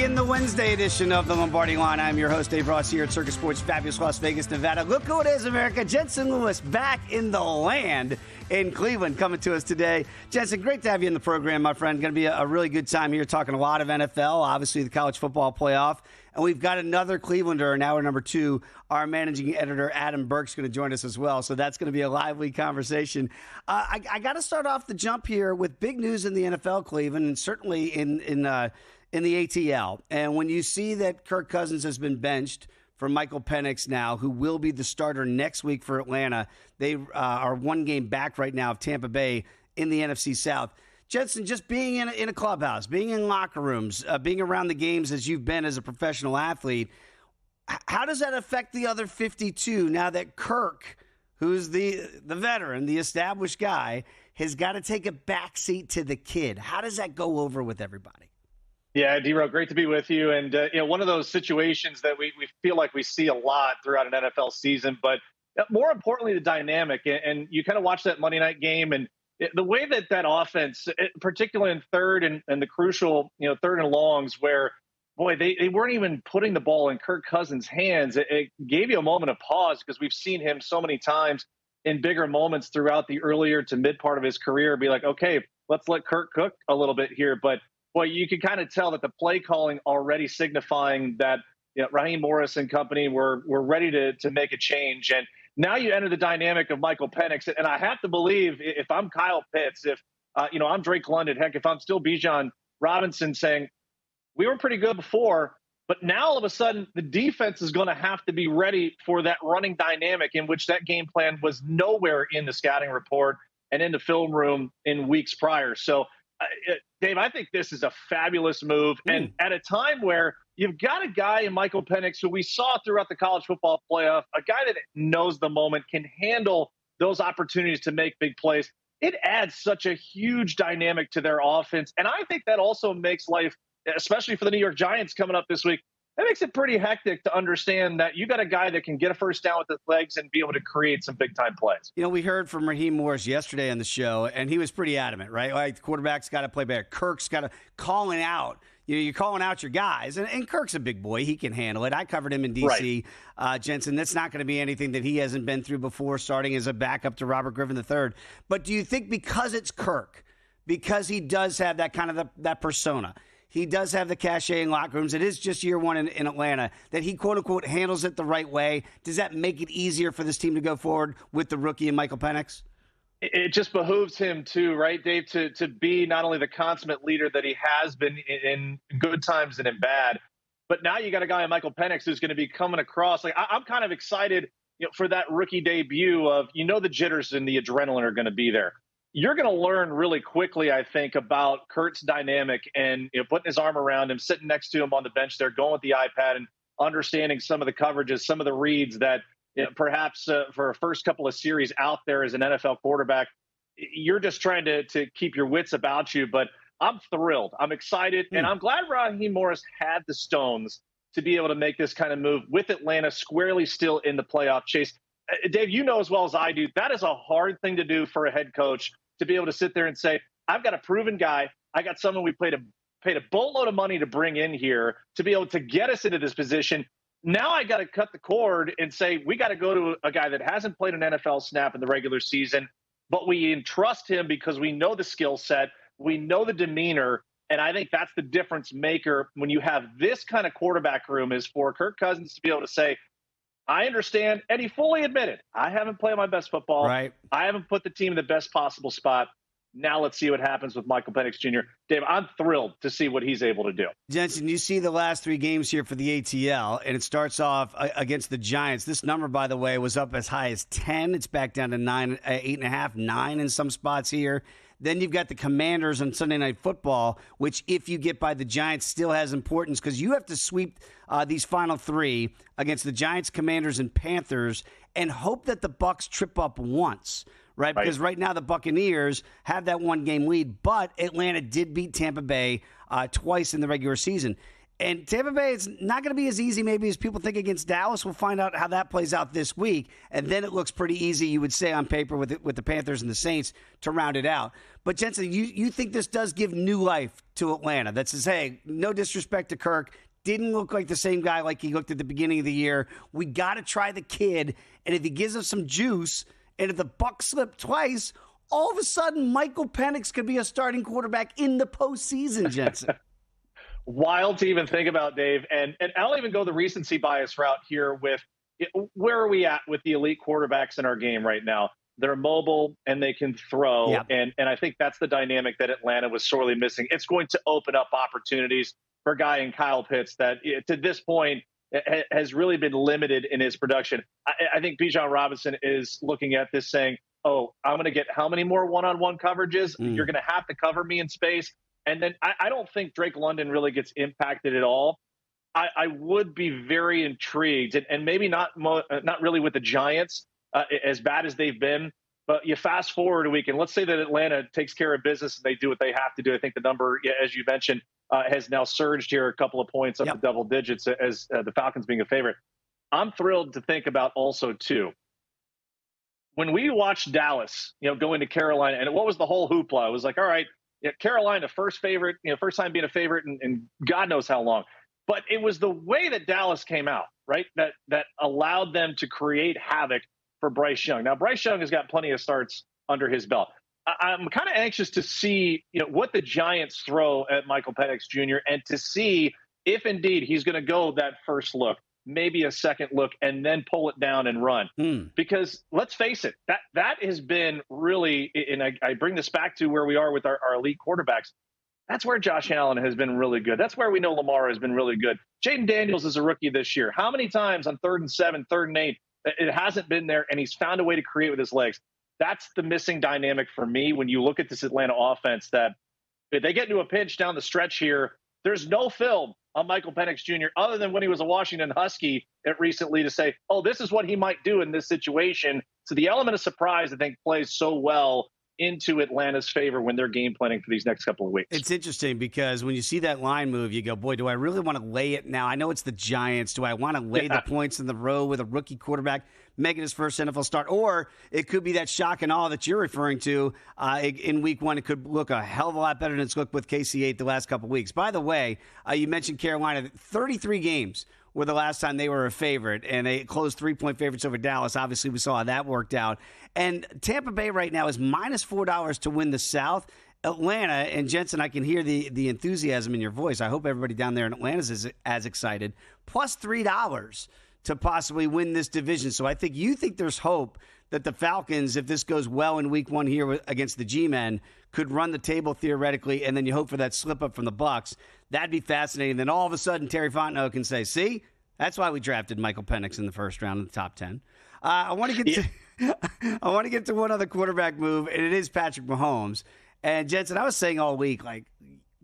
in the Wednesday edition of the Lombardi Line. I'm your host, Dave Ross, here at Circus Sports, fabulous Las Vegas, Nevada. Look who it is, America. Jensen Lewis back in the land in Cleveland, coming to us today. Jensen, great to have you in the program, my friend. Going to be a really good time here, talking a lot of NFL, obviously the college football playoff. And we've got another Clevelander in hour number 2. Our managing editor, Adam Burke's going to join us as well. So that's going to be a lively conversation. I got to start off the jump here with big news in the NFL, Cleveland, and certainly in the ATL. And when you see that Kirk Cousins has been benched for Michael Penix now, who will be the starter next week for Atlanta, they are one game back right now of Tampa Bay in the NFC South. Jensen, just being in a clubhouse, being in locker rooms, being around the games as you've been as a professional athlete, how does that affect the other 52 now that Kirk, who's the veteran, the established guy, has got to take a backseat to the kid? How does that go over with everybody? Yeah, D-Row, great to be with you. And, one of those situations that we feel like we see a lot throughout an NFL season, but more importantly, the dynamic. And you kind of watch that Monday night game and the way that offense, particularly in third and the crucial, third and longs, where, boy, they weren't even putting the ball in Kirk Cousins' hands. It gave you a moment of pause because we've seen him so many times in bigger moments throughout the earlier to mid part of his career be like, okay, let's let Kirk cook a little bit here. But, boy, you can kind of tell that the play calling already signifying that Raheem Morris and company were ready to make a change. And now you enter the dynamic of Michael Penix. And I have to believe if I'm Kyle Pitts, if, I'm Drake London, heck, if I'm still Bijan Robinson saying, we were pretty good before, but now all of a sudden the defense is going to have to be ready for that running dynamic in which that game plan was nowhere in the scouting report and in the film room in weeks prior. So, Dave, I think this is a fabulous move. And at a time where you've got a guy in Michael Penix who we saw throughout the college football playoff, a guy that knows the moment, can handle those opportunities to make big plays. It adds such a huge dynamic to their offense. And I think that also makes life, especially for the New York Giants coming up this week, that makes it pretty hectic to understand that you got a guy that can get a first down with his legs and be able to create some big-time plays. We heard from Raheem Morris yesterday on the show, and he was pretty adamant, right? Like, the quarterback's got to play better. Kirk's got to calling out. You're calling out your guys, and Kirk's a big boy. He can handle it. I covered him in D.C., right. Jensen. That's not going to be anything that he hasn't been through before, starting as a backup to Robert Griffin III. But do you think because it's Kirk, because he does have that kind of that persona, he does have the cachet in locker rooms, it is just year one in Atlanta, that he, quote-unquote, handles it the right way? Does that make it easier for this team to go forward with the rookie and Michael Penix? It just behooves him, too, right, Dave, to be not only the consummate leader that he has been in good times and in bad, but now you got a guy like Michael Penix who's going to be coming across. Like, I'm kind of excited for that rookie debut of, the jitters and the adrenaline are going to be there. You're going to learn really quickly, I think, about Kurt's dynamic and putting his arm around him, sitting next to him on the bench there, going with the iPad and understanding some of the coverages, some of the reads that perhaps for a first couple of series out there as an NFL quarterback, you're just trying to keep your wits about you. But I'm thrilled. I'm excited. And I'm glad Raheem Morris had the stones to be able to make this kind of move with Atlanta squarely still in the playoff chase. Dave, you know as well as I do, that is a hard thing to do for a head coach, to be able to sit there and say, I've got a proven guy. I got someone we paid a boatload of money to bring in here to be able to get us into this position. Now I got to cut the cord and say, we got to go to a guy that hasn't played an NFL snap in the regular season, but we entrust him because we know the skill set, we know the demeanor. And I think that's the difference maker when you have this kind of quarterback room, is for Kirk Cousins to be able to say, I understand, and he fully admitted, I haven't played my best football. Right. I haven't put the team in the best possible spot. Now let's see what happens with Michael Penix Jr. Dave, I'm thrilled to see what he's able to do. Jensen, you see the last 3 games here for the ATL, and it starts off against the Giants. This number, by the way, was up as high as 10. It's back down to 9, 8.5, 9 in some spots here. Then you've got the Commanders on Sunday Night Football, which, if you get by the Giants, still has importance because you have to sweep these final 3 against the Giants, Commanders, and Panthers and hope that the Bucs trip up once, right? Because right now the Buccaneers have that 1-game lead, but Atlanta did beat Tampa Bay twice in the regular season. And Tampa Bay, it's not going to be as easy maybe as people think against Dallas. We'll find out how that plays out this week. And then it looks pretty easy, you would say, on paper with the Panthers and the Saints to round it out. But, Jensen, you think this does give new life to Atlanta that says, hey, no disrespect to Kirk, didn't look like the same guy like he looked at the beginning of the year. We got to try the kid. And if he gives us some juice, and if the Bucs slip twice, all of a sudden Michael Penix could be a starting quarterback in the postseason, Jensen. Wild to even think about, Dave. And I'll even go the recency bias route here with where are we at with the elite quarterbacks in our game right now? They're mobile and they can throw. Yep. And I think that's the dynamic that Atlanta was sorely missing. It's going to open up opportunities for a guy in Kyle Pitts that to this point has really been limited in his production. I think Bijan Robinson is looking at this saying, oh, I'm going to get how many more one-on-one coverages? You're going to have to cover me in space. And then I don't think Drake London really gets impacted at all. I would be very intrigued, and maybe not really with the Giants, as bad as they've been. But you fast forward a week, and let's say that Atlanta takes care of business and they do what they have to do. I think the number, as you mentioned, has now surged here a couple of points up to double digits as the Falcons being a favorite. I'm thrilled to think about also, too, when we watched Dallas, go into Carolina, and what was the whole hoopla? It was like, all right, Carolina, first favorite, first time being a favorite and God knows how long. But it was the way that Dallas came out, right, that allowed them to create havoc for Bryce Young. Now, Bryce Young has got plenty of starts under his belt. I'm kind of anxious to see what the Giants throw at Michael Penix Jr. and to see if indeed he's going to go that first look, maybe a second look, and then pull it down and run. Because let's face it, that has been really, and I bring this back to where we are with our elite quarterbacks. That's where Josh Allen has been really good. That's where we know Lamar has been really good. Jaden Daniels is a rookie this year. How many times on 3rd and 7, 3rd and 8, it hasn't been there, and he's found a way to create with his legs. That's the missing dynamic for me when you look at this Atlanta offense, that if they get into a pinch down the stretch here, there's no film on Michael Penix Jr. other than when he was a Washington Husky recently to say, oh, this is what he might do in this situation. So the element of surprise, I think, plays so well into Atlanta's favor when they're game planning for these next couple of weeks. It's interesting because when you see that line move, you go, boy, do I really want to lay it now? I know it's the Giants. Do I want to lay the points in the row with a rookie quarterback making his first NFL start? Or it could be that shock and awe that you're referring to in week one. It could look a hell of a lot better than it's looked with KC8 the last couple of weeks. By the way, you mentioned Carolina, 33 games were the last time they were a favorite, and they closed 3-point favorites over Dallas. Obviously, we saw how that worked out. And Tampa Bay right now is minus $4 to win the South. Atlanta, and Jensen, I can hear the enthusiasm in your voice. I hope everybody down there in Atlanta is as excited. Plus $3 to possibly win this division. So I think you think there's hope that the Falcons, if this goes well in week one here against the G-Men, could run the table theoretically, and then you hope for that slip up from the Bucs. That'd be fascinating. Then all of a sudden, Terry Fontenot can say, see, that's why we drafted Michael Penix in the first round in the top 10. I want to get to one other quarterback move, and it is Patrick Mahomes. And Jensen, I was saying all week, like,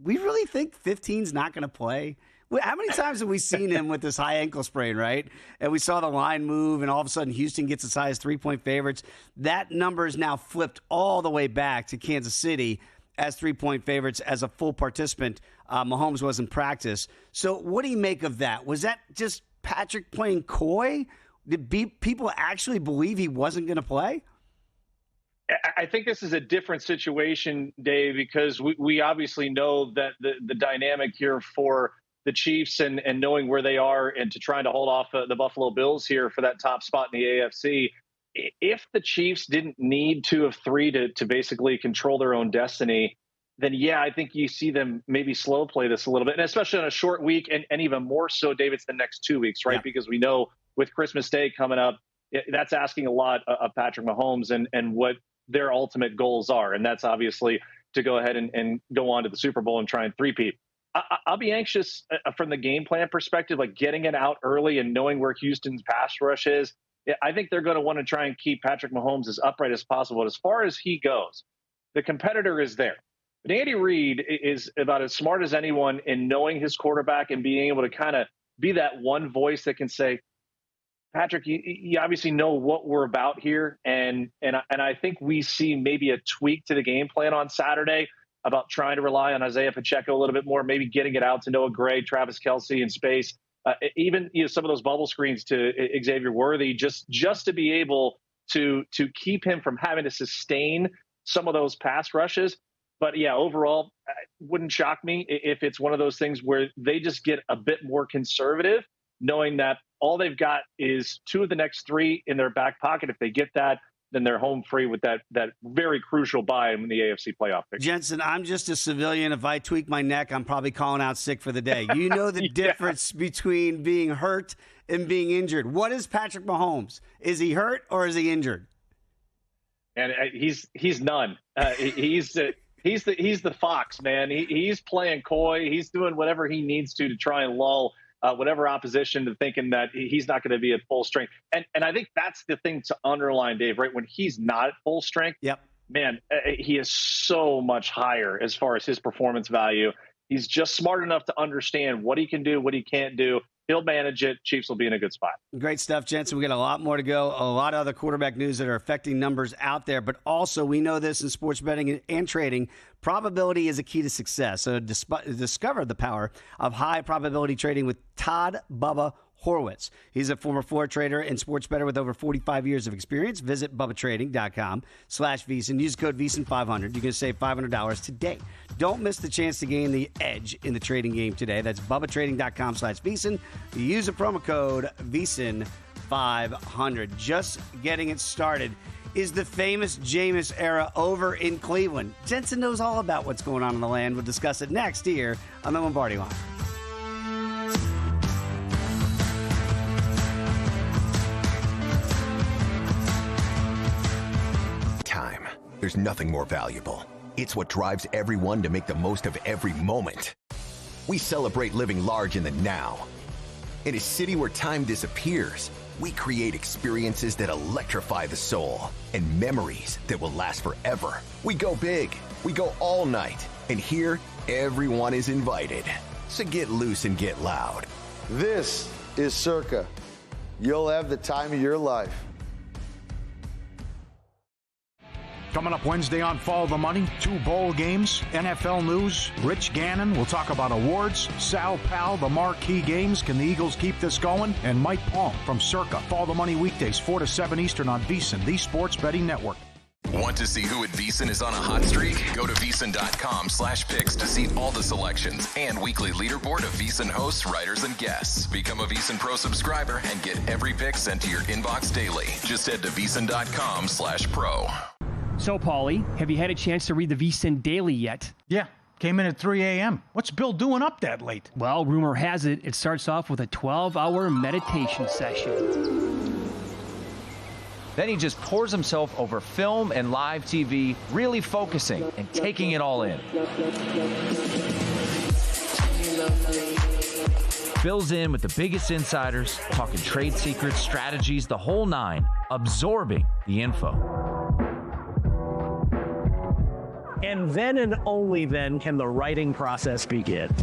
we really think 15's not going to play? How many times have we seen him with this high ankle sprain, right? And we saw the line move, and all of a sudden Houston gets as high as 3-point favorites. That number is now flipped all the way back to Kansas City as 3-point favorites as a full participant. Mahomes was in practice. So what do you make of that? Was that just Patrick playing coy? Did people actually believe he wasn't going to play? I think this is a different situation, Dave, because we obviously know that the dynamic here for the Chiefs and knowing where they are and to trying to hold off the Buffalo Bills here for that top spot in the AFC. If the Chiefs didn't need 2 of 3 to basically control their own destiny, then yeah, I think you see them maybe slow play this a little bit, and especially on a short week, and even more so, Dave, it's the next 2 weeks, right? Yeah. Because we know with Christmas Day coming up, that's asking a lot of Patrick Mahomes and what their ultimate goals are, and that's obviously to go ahead and go on to the Super Bowl and try and three-peat. I'll be anxious from the game plan perspective, like getting it out early and knowing where Houston's pass rush is. I think they're going to want to try and keep Patrick Mahomes as upright as possible. But as far as he goes, the competitor is there. But Andy Reid is about as smart as anyone in knowing his quarterback and being able to kind of be that one voice that can say, Patrick, you obviously know what we're about here. And I think we see maybe a tweak to the game plan on Saturday. about trying to rely on Isaiah Pacheco a little bit more, maybe getting it out to Noah Gray, Travis Kelce in space, even some of those bubble screens to Xavier Worthy, just to be able to keep him from having to sustain some of those pass rushes. But yeah, overall, it wouldn't shock me if it's one of those things where they just get a bit more conservative, knowing that all they've got is 2 of the next 3 in their back pocket. If they get that, then they're home free with that very crucial bye in the AFC playoff picture. Jensen, I'm just a civilian. If I tweak my neck, I'm probably calling out sick for the day. You know the difference between being hurt and being injured. What is Patrick Mahomes? Is he hurt or is he injured? And he's none. He's the fox, man. He's playing coy. He's doing whatever he needs to try and lull whatever opposition to thinking that he's not going to be at full strength. And I think that's the thing to underline, Dave, right? When he's not at full strength, man, he is so much higher as far as his performance value. He's just smart enough to understand what he can do, what he can't do. He'll manage it. Chiefs will be in a good spot. Great stuff, Jensen. We got a lot more to go. A lot of other quarterback news that are affecting numbers out there. But also, we know this in sports betting and trading. Probability is a key to success. So discover the power of high probability trading with Todd Bubba Horwitz. He's a former floor trader and sports bettor with over 45 years of experience. Visit BubbaTrading.com/VSiN. Use code VSiN500. You can save $500 today. Don't miss the chance to gain the edge in the trading game today. That's BubbaTrading.com/VSiN. Use the promo code VSiN500. Just getting it started. Is the famous Jameis era over in Cleveland? Jensen knows all about what's going on in the land. We'll discuss it next here on the Lombardi Line. Time. There's nothing more valuable. It's what drives everyone to make the most of every moment. We celebrate living large in the now. In a city where time disappears, we create experiences that electrify the soul and memories that will last forever. We go big, we go all night, and here, everyone is invited. So get loose and get loud. This is Circa. You'll have the time of your life. Coming up Wednesday on Follow the Money, 2 bowl games, NFL news, Rich Gannon will talk about awards, Sal Pal, the marquee games, can the Eagles keep this going? And Mike Palm from Circa. Follow the Money weekdays 4 to 7 Eastern on VSiN, the Sports Betting Network. Want to see who at VSiN is on a hot streak? Go to VSiN.com/picks to see all the selections and weekly leaderboard of VSiN hosts, writers, and guests. Become a VSiN Pro subscriber and get every pick sent to your inbox daily. Just head to VSiN.com/pro. So, Paulie, have you had a chance to read the VSiN Daily yet? Yeah, came in at 3 a.m. What's Bill doing up that late? Well, rumor has it starts off with a 12-hour meditation session. Then he just pours himself over film and live TV, really focusing and taking it all in. Bill's in with the biggest insiders, talking trade secrets, strategies, the whole nine, absorbing the info. And then and only then can the writing process begin.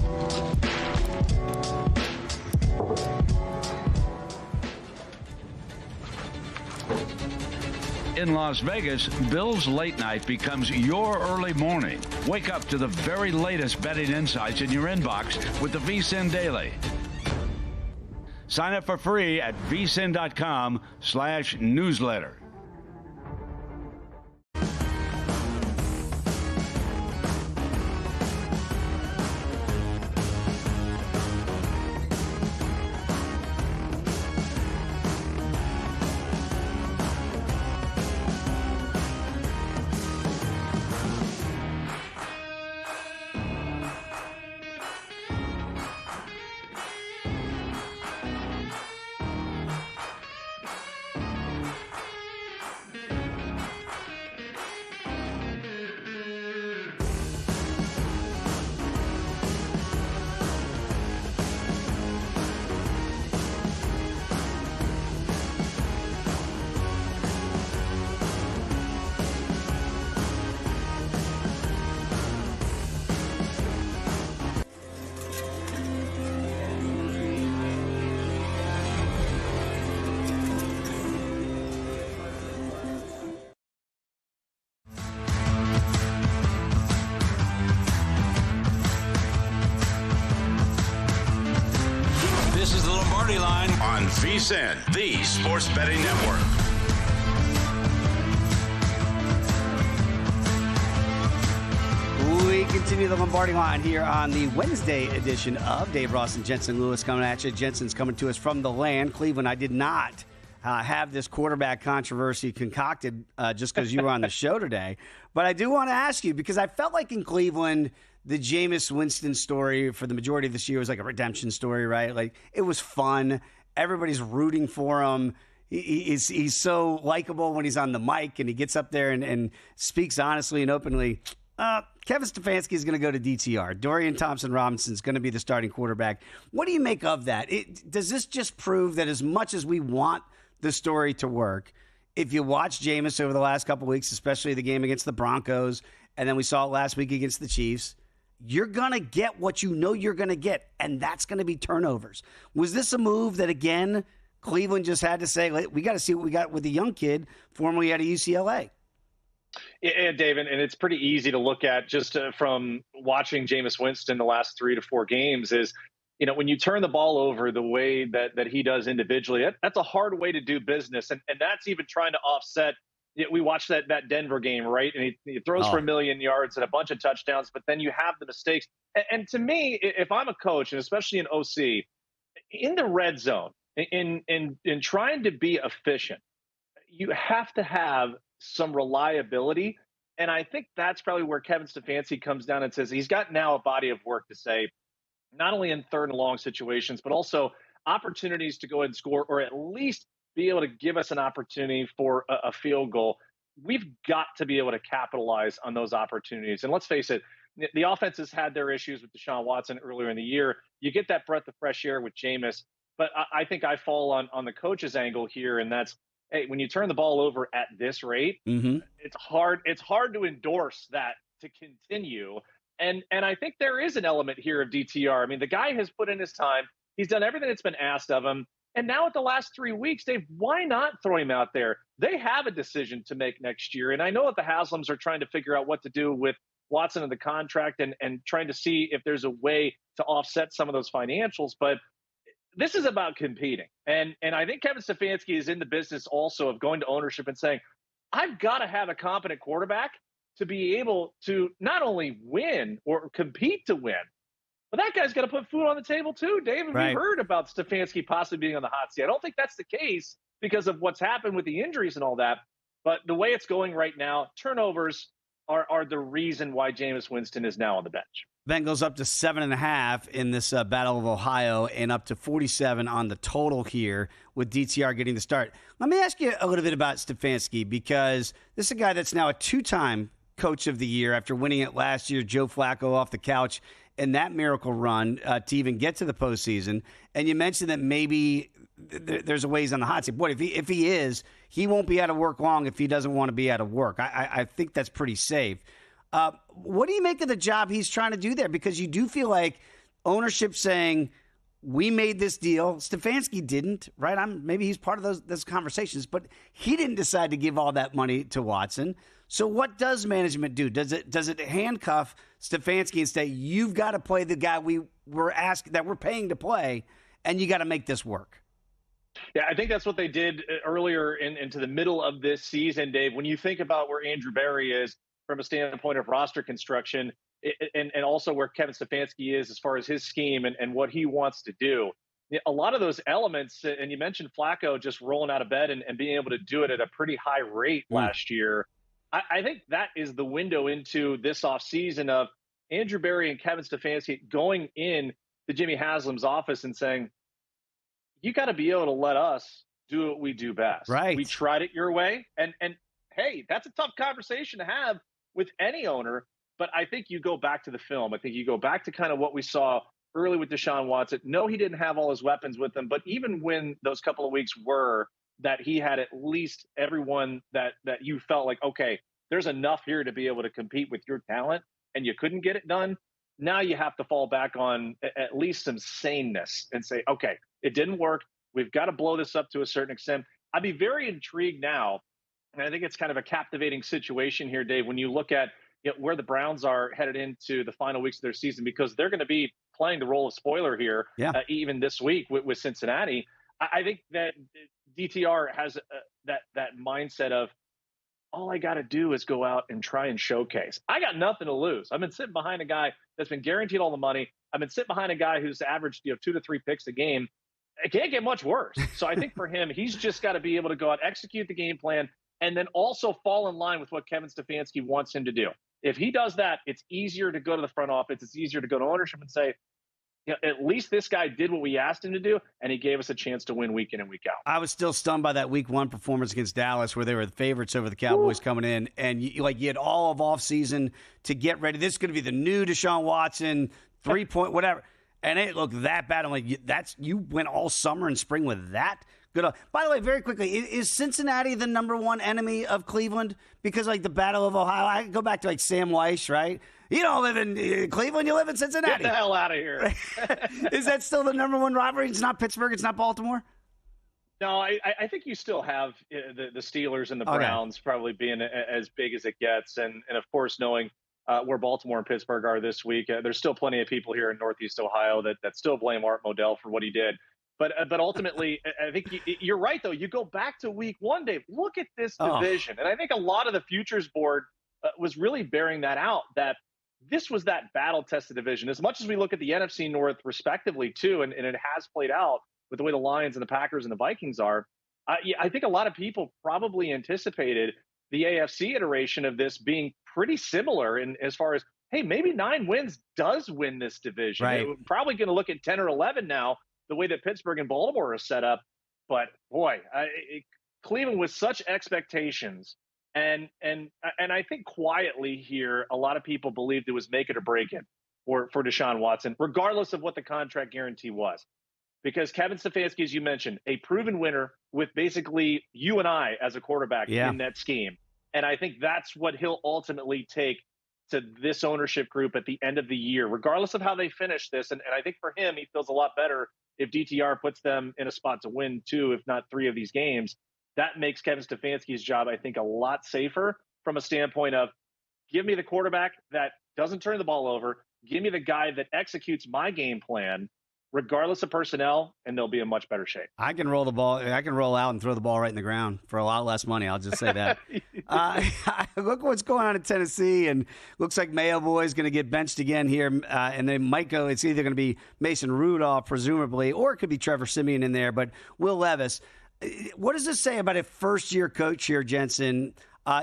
In Las Vegas, Bill's Late Night becomes your early morning. Wake up to the very latest betting insights in your inbox with the VSiN Daily. Sign up for free at vsin.com/newsletter. VSiN, the Sports Betting Network. We continue the Lombardi Line here on the Wednesday edition of Dave Ross and Jensen Lewis coming at you. Jensen's coming to us from the land. Cleveland, I did not have this quarterback controversy concocted just because you were on the show today. But I do want to ask you, because I felt like in Cleveland, the Jameis Winston story for the majority of this year was like a redemption story, right? Like, it was fun. Everybody's rooting for him. He's so likable when he's on the mic and he gets up there and speaks honestly and openly. Kevin Stefanski is going to go to DTR. Dorian Thompson-Robinson is going to be the starting quarterback. What do you make of that? Does this just prove that as much as we want the story to work, if you watch Jameis over the last couple of weeks, especially the game against the Broncos, and then we saw it last week against the Chiefs, you're going to get what you know you're going to get, and that's going to be turnovers. Was this a move that, again, Cleveland just had to say, we got to see what we got with the young kid formerly out of UCLA? Yeah, David, and it's pretty easy to look at just from watching Jameis Winston the last 3 to 4 games is, when you turn the ball over the way that he does individually, that's a hard way to do business. And that's even trying to offset. We watched that Denver game, right? And he throws for 1 million yards and a bunch of touchdowns, but then you have the mistakes. And to me, if I'm a coach, and especially an OC, in the red zone, in trying to be efficient, you have to have some reliability. And I think that's probably where Kevin Stefanski comes down and says he's got now a body of work to say, not only in third and long situations, but also opportunities to go ahead and score, or at least be able to give us an opportunity for a field goal. We've got to be able to capitalize on those opportunities. And let's face it, the offense has had their issues with Deshaun Watson earlier in the year. You get that breath of fresh air with Jameis, but I think I fall on the coach's angle here, and that's, hey, when you turn the ball over at this rate, it's hard to endorse that to continue. And I think there is an element here of DTR. I mean, the guy has put in his time. He's done everything that's been asked of him. And now at the last 3 weeks, Dave, why not throw him out there? They have a decision to make next year. And I know that the Haslams are trying to figure out what to do with Watson and the contract and trying to see if there's a way to offset some of those financials. But this is about competing. And I think Kevin Stefanski is in the business also of going to ownership and saying, I've got to have a competent quarterback to be able to not only win or compete to win, but that guy's got to put food on the table too, David. Right. We heard about Stefanski possibly being on the hot seat. I don't think that's the case because of what's happened with the injuries and all that. But the way it's going right now, turnovers are the reason why Jameis Winston is now on the bench. Bengals up to 7.5 in this Battle of Ohio and up to 47 on the total here with DTR getting the start. Let me ask you a little bit about Stefanski, because this is a guy that's now a 2-time Coach of the Year after winning it last year. Joe Flacco off the couch in that miracle run to even get to the postseason. And you mentioned that maybe there's a ways on the hot seat. Boy, if he is, he won't be out of work long if he doesn't want to be out of work. I think that's pretty safe. What do you make of the job he's trying to do there? Because you do feel like ownership saying, we made this deal. Stefanski didn't, right? Maybe he's part of those conversations, but he didn't decide to give all that money to Watson. So what does management do? Does it handcuff Stefanski and say, you've got to play the guy we're paying to play, and you got to make this work? Yeah, I think that's what they did earlier into the middle of this season, Dave. When you think about where Andrew Berry is from a standpoint of roster construction, and also where Kevin Stefanski is as far as his scheme and what he wants to do, a lot of those elements, and you mentioned Flacco just rolling out of bed and being able to do it at a pretty high rate last year. I think that is the window into this offseason of Andrew Berry and Kevin Stefanski going in to Jimmy Haslam's office and saying, you got to be able to let us do what we do best. Right. We tried it your way. And hey, that's a tough conversation to have with any owner. But I think you go back to the film. I think you go back to kind of what we saw early with Deshaun Watson. No, he didn't have all his weapons with him. But even when those couple of weeks were that he had at least everyone that you felt like, okay, there's enough here to be able to compete with your talent, and you couldn't get it done. Now you have to fall back on at least some saneness and say, okay, it didn't work. We've got to blow this up to a certain extent. I'd be very intrigued now, and I think it's kind of a captivating situation here, Dave, when you look at where the Browns are headed into the final weeks of their season, because they're going to be playing the role of spoiler here, even this week with Cincinnati. I think that DTR has that mindset of, all I got to do is go out and try and showcase. I got nothing to lose. I've been sitting behind a guy that's been guaranteed all the money. I've been sitting behind a guy who's averaged 2 to 3 picks a game. It can't get much worse. So I think for him, he's just got to be able to go out, execute the game plan, and then also fall in line with what Kevin Stefanski wants him to do. If he does that, it's easier to go to the front office. It's easier to go to ownership and say, at least this guy did what we asked him to do, and he gave us a chance to win week in and week out. I was still stunned by that week 1 performance against Dallas where they were the favorites over the Cowboys coming in. And you had all of offseason to get ready. This is going to be the new Deshaun Watson, 3-point, whatever. And it looked that bad. I'm like, you went all summer and spring with that? Good. By the way, very quickly, is Cincinnati the number 1 enemy of Cleveland? Because, the Battle of Ohio, I go back to, Sam Weiss, right? You don't live in Cleveland, you live in Cincinnati. Get the hell out of here. Is that still the number 1 rivalry? It's not Pittsburgh, it's not Baltimore? No, I think you still have the Steelers and the Browns probably being as big as it gets. And of course, knowing where Baltimore and Pittsburgh are this week, there's still plenty of people here in Northeast Ohio that still blame Art Modell for what he did. But ultimately, I think you're right, though. You go back to week 1, Dave. Look at this division. And I think a lot of the futures board was really bearing that out, that this was that battle-tested division. As much as we look at the NFC North respectively, too, and it has played out with the way the Lions and the Packers and the Vikings are, I think a lot of people probably anticipated the AFC iteration of this being pretty similar in as far as, hey, maybe 9 wins does win this division. Right. We're probably going to look at 10 or 11 now, the way that Pittsburgh and Baltimore are set up. But boy, Cleveland with such expectations, and I think quietly here, a lot of people believed it was make it or break it for Deshaun Watson, regardless of what the contract guarantee was. Because Kevin Stefanski, as you mentioned, a proven winner with basically you and I as a quarterback in that scheme. And I think that's what he'll ultimately take to this ownership group at the end of the year, regardless of how they finish this. And I think for him, he feels a lot better if DTR puts them in a spot to win 2, if not 3 of these games. That makes Kevin Stefanski's job, I think, a lot safer from a standpoint of, give me the quarterback that doesn't turn the ball over, give me the guy that executes my game plan, regardless of personnel, and they'll be in much better shape. I can roll the ball. I can roll out and throw the ball right in the ground for a lot less money. I'll just say that. Look what's going on in Tennessee, and looks like Mayo Boy is going to get benched again here, and they might go. It's either going to be Mason Rudolph, presumably, or it could be Trevor Siemian in there. But Will Levis, what does this say about a first-year coach here, Jensen,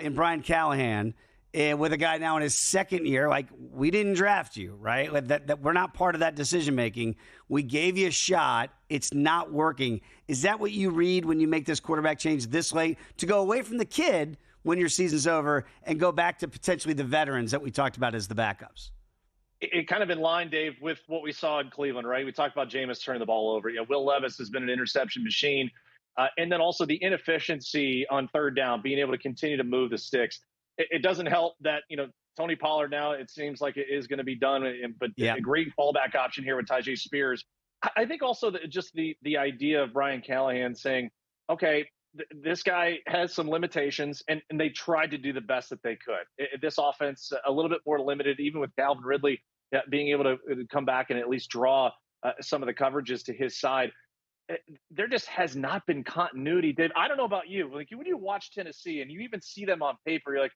in Brian Callahan? And with a guy now in his second year, we didn't draft you, right? That we're not part of that decision making. We gave you a shot. It's not working. Is that what you read when you make this quarterback change this late, to go away from the kid when your season's over and go back to potentially the veterans that we talked about as the backups? It kind of in line, Dave, with what we saw in Cleveland, right? We talked about Jameis turning the ball over. Will Levis has been an interception machine. And then also the inefficiency on third down, being able to continue to move the sticks. It doesn't help that, Tony Pollard now, it seems like it is going to be done, but a great fallback option here with Tyjae Spears. I think also that just the idea of Brian Callahan saying, okay, this guy has some limitations, and they tried to do the best that they could. This offense, a little bit more limited, even with Calvin Ridley being able to come back and at least draw some of the coverages to his side. There just has not been continuity, Dave. I don't know about you. When you watch Tennessee and you even see them on paper, you're like,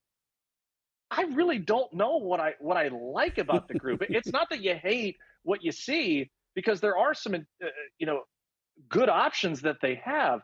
I really don't know what I like about the group. It's not that you hate what you see, because there are some, good options that they have.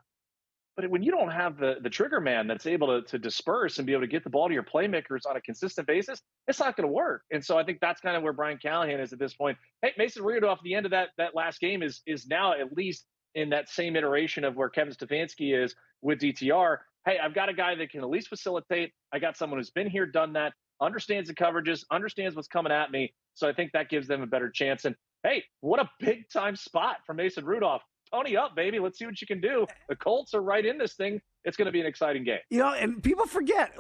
But when you don't have the trigger man that's able to disperse and be able to get the ball to your playmakers on a consistent basis, it's not going to work. And so I think that's kind of where Brian Callahan is at this point. Hey, Mason Rudolph, at the end of that last game is now at least in that same iteration of where Kevin Stefanski is with DTR. Hey, I've got a guy that can at least facilitate. I got someone who's been here, done that, understands the coverages, understands what's coming at me. So I think that gives them a better chance. And hey, what a big time spot for Mason Rudolph. Tony up, baby. Let's see what you can do. The Colts are right in this thing. It's going to be an exciting game. And people forget,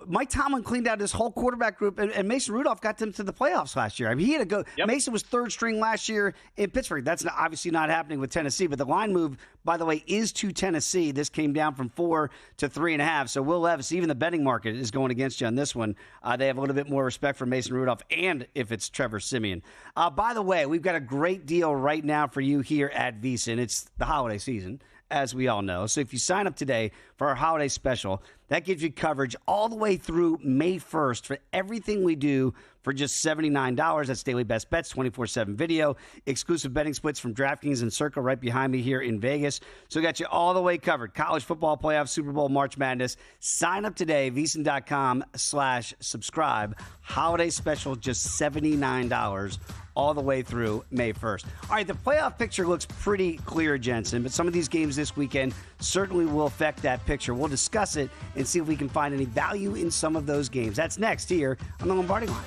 Mike Tomlin cleaned out his whole quarterback group, and Mason Rudolph got them to the playoffs last year. I mean, he had to go. Yep. Mason was third string last year in Pittsburgh. That's obviously not happening with Tennessee, but the line move, by the way, is to Tennessee. This came down from 4 to 3.5. So Will Levis, even the betting market is going against you on this one. They have a little bit more respect for Mason Rudolph, and if it's Trevor Siemian. By the way, we've got a great deal right now for you here at VSiN. It's the holiday season. as we all know. So if you sign up today for our holiday special, that gives you coverage all the way through May 1st for everything we do for just $79. That's daily best bets, 24/7 video, exclusive betting splits from DraftKings and Circle right behind me here in Vegas. So we got you all the way covered. College football playoffs, Super Bowl, March Madness. Sign up today, VSiN.com/subscribe. Holiday special, just $79 all the way through May 1st. All right, the playoff picture looks pretty clear, Jensen, but some of these games this weekend certainly will affect that picture. We'll discuss it and see if we can find any value in some of those games. That's next here on the Lombardi Line.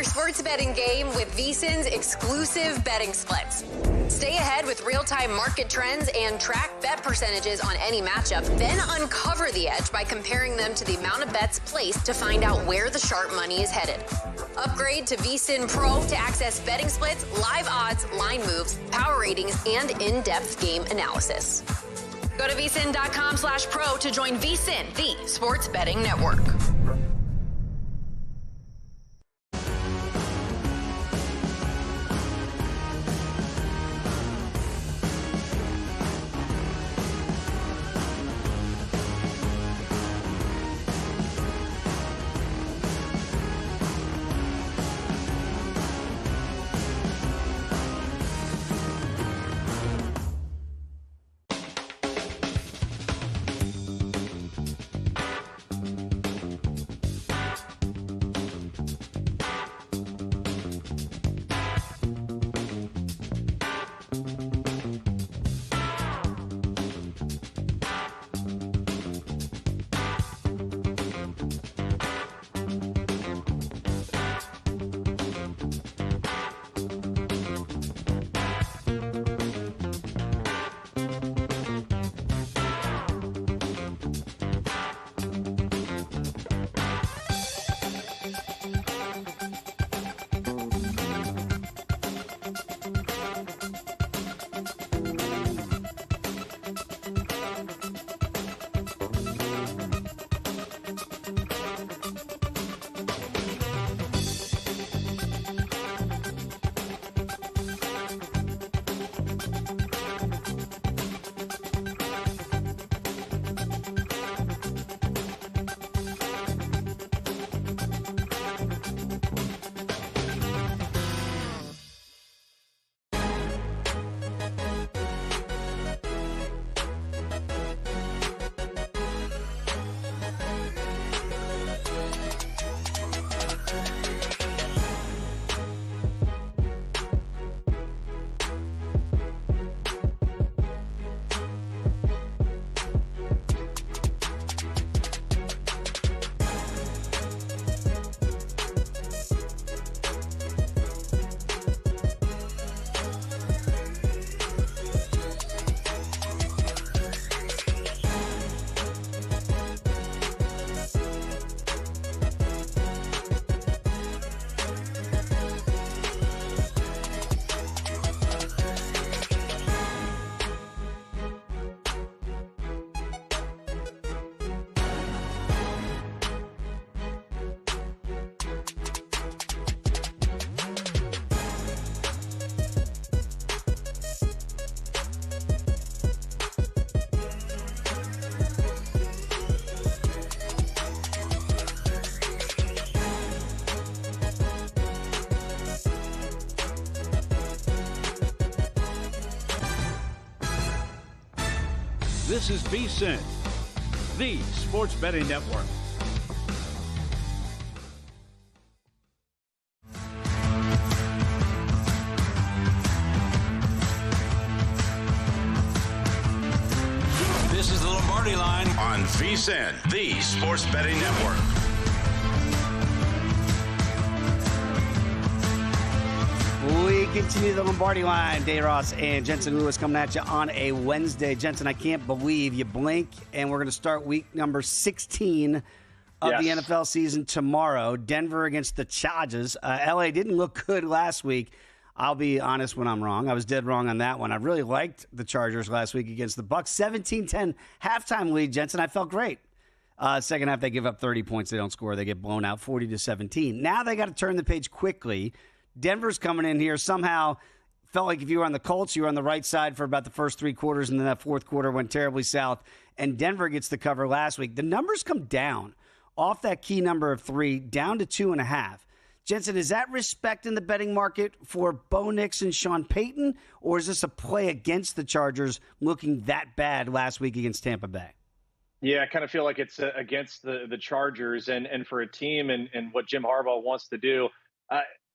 Sports betting game with VSiN's exclusive betting splits. Stay ahead with real-time market trends and track bet percentages on any matchup. Then uncover the edge by comparing them to the amount of bets placed to find out where the sharp money is headed. Upgrade to VSiN Pro to access betting splits, live odds, line moves, power ratings, and in-depth game analysis. Go to VSiN.com/pro to join VSiN, the sports betting network. This is VSiN, the sports betting network. This is the Lombardi Line. VSiN, the Sports Betting Network. We continue the Lombardi Line. Day Ross and Jensen Lewis coming at you on a Wednesday. Jensen, I can't believe you blink, and we're going to start week number 16 of the NFL season tomorrow. Denver against the Chargers. LA didn't look good last week. I'll be honest when I'm wrong. I was dead wrong on that one. I really liked the Chargers last week against the Bucs. 17-10 halftime lead, Jensen. I felt great. Second half, they give up 30 points. They don't score. They get blown out 40-17. Now they got to turn the page quickly. Denver's coming in here somehow. Felt like if you were on the Colts, you were on the right side for about the first three quarters, and then that fourth quarter went terribly south, and Denver gets the cover last week. The numbers come down off that key number of 3 down to 2.5. Jensen, is that respect in the betting market for Bo Nix and Sean Payton, or is this a play against the Chargers looking that bad last week against Tampa Bay? Yeah, I kind of feel like it's against the Chargers, and for a team and what Jim Harbaugh wants to do.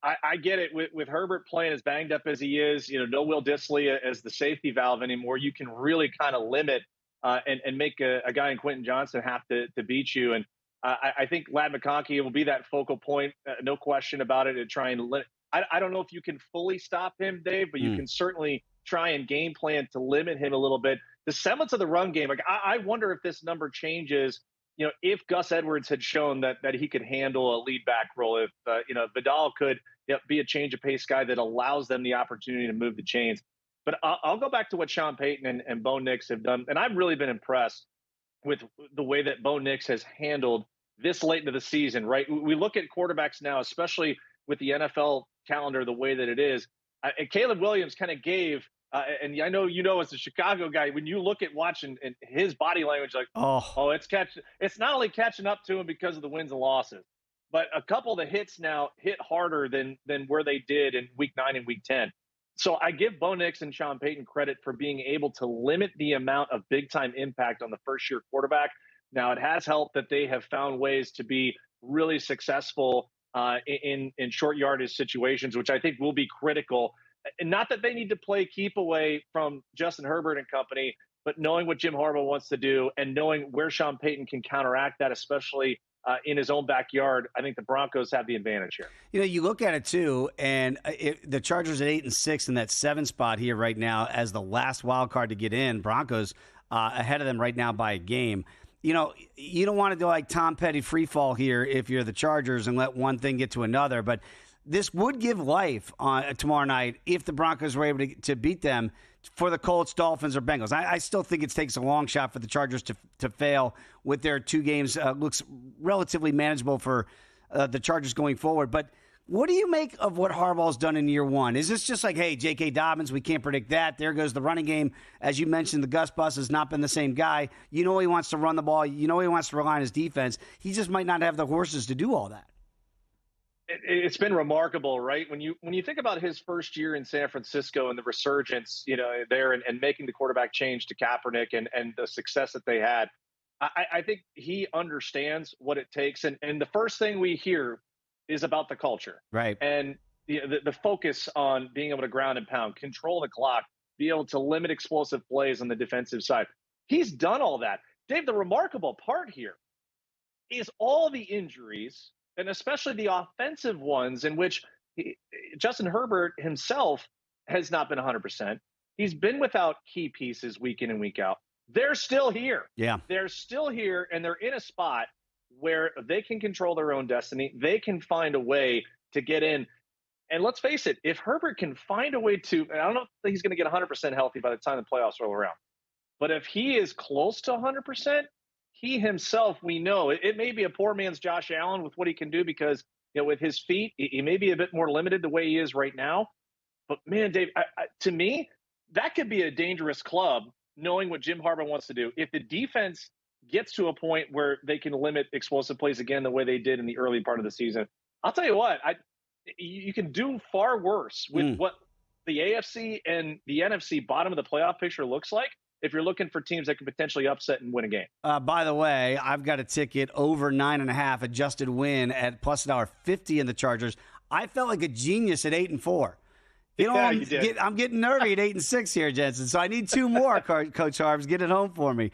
I get it with Herbert playing as banged up as he is, no Will Dissly as the safety valve anymore. You can really kind of limit and make a guy in Quentin Johnson have to beat you. And I think Ladd McConkey will be that focal point, no question about it, and try and limit. I don't know if you can fully stop him, Dave, but you can certainly try and game plan to limit him a little bit. The semblance of the run game, like I wonder if this number changes. If Gus Edwards had shown that he could handle a lead back role, if Vidal could be a change of pace guy that allows them the opportunity to move the chains. But I'll go back to what Sean Payton and Bo Nix have done, and I've really been impressed with the way that Bo Nix has handled this late into the season. Right, we look at quarterbacks now, especially with the NFL calendar the way that it is. And Caleb Williams kind of gave. And I know as a Chicago guy, when you look at watching and his body language, like, it's not only catching up to him because of the wins and losses, but a couple of the hits now hit harder than where they did in week 9 and week 10. So I give Bo Nix and Sean Payton credit for being able to limit the amount of big time impact on the first year quarterback. Now it has helped that they have found ways to be really successful in short yardage situations, which I think will be critical. And not that they need to play keep away from Justin Herbert and company, but knowing what Jim Harbaugh wants to do and knowing where Sean Payton can counteract that, especially in his own backyard, I think the Broncos have the advantage here. You look at it too, and the Chargers at 8-6 in that 7 spot here right now as the last wild card to get in. Broncos ahead of them right now by a game. You don't want to do like Tom Petty free fall here if you're the Chargers and let one thing get to another, but this would give life on tomorrow night if the Broncos were able to beat them for the Colts, Dolphins, or Bengals. I still think it takes a long shot for the Chargers to fail with their 2 games. Looks relatively manageable for the Chargers going forward. But what do you make of what Harbaugh's done in year 1? Is this just like, hey, J.K. Dobbins, we can't predict that. There goes the running game. As you mentioned, the Gus Bus has not been the same guy. He wants to run the ball. He wants to rely on his defense. He just might not have the horses to do all that. It's been remarkable, right? When you think about his first year in San Francisco and the resurgence, there and making the quarterback change to Kaepernick and the success that they had, I think he understands what it takes. And the first thing we hear is about the culture, right? And the focus on being able to ground and pound, control the clock, be able to limit explosive plays on the defensive side. He's done all that. Dave, the remarkable part here is all the injuries, and especially the offensive ones in which Justin Herbert himself has not been 100%. He's been without key pieces week in and week out. They're still here. Yeah. They're still here, and they're in a spot where they can control their own destiny. They can find a way to get in. And let's face it, if Herbert can find a way to, and I don't know if he's going to get 100% healthy by the time the playoffs roll around, but if he is close to 100%, he himself, we know, it may be a poor man's Josh Allen with what he can do because, with his feet, he may be a bit more limited the way he is right now. But, man, Dave, to me, that could be a dangerous club, knowing what Jim Harbaugh wants to do. If the defense gets to a point where they can limit explosive plays again the way they did in the early part of the season, I'll tell you what, you can do far worse with what the AFC and the NFC bottom of the playoff picture looks like if you're looking for teams that can potentially upset and win a game. By the way, I've got a ticket over 9.5 adjusted win at plus $1.50 in the Chargers. I felt like a genius at 8-4. I'm getting nervy at 8-6 here, Jensen. So I need 2 more, Coach Harbs. Get it home for me.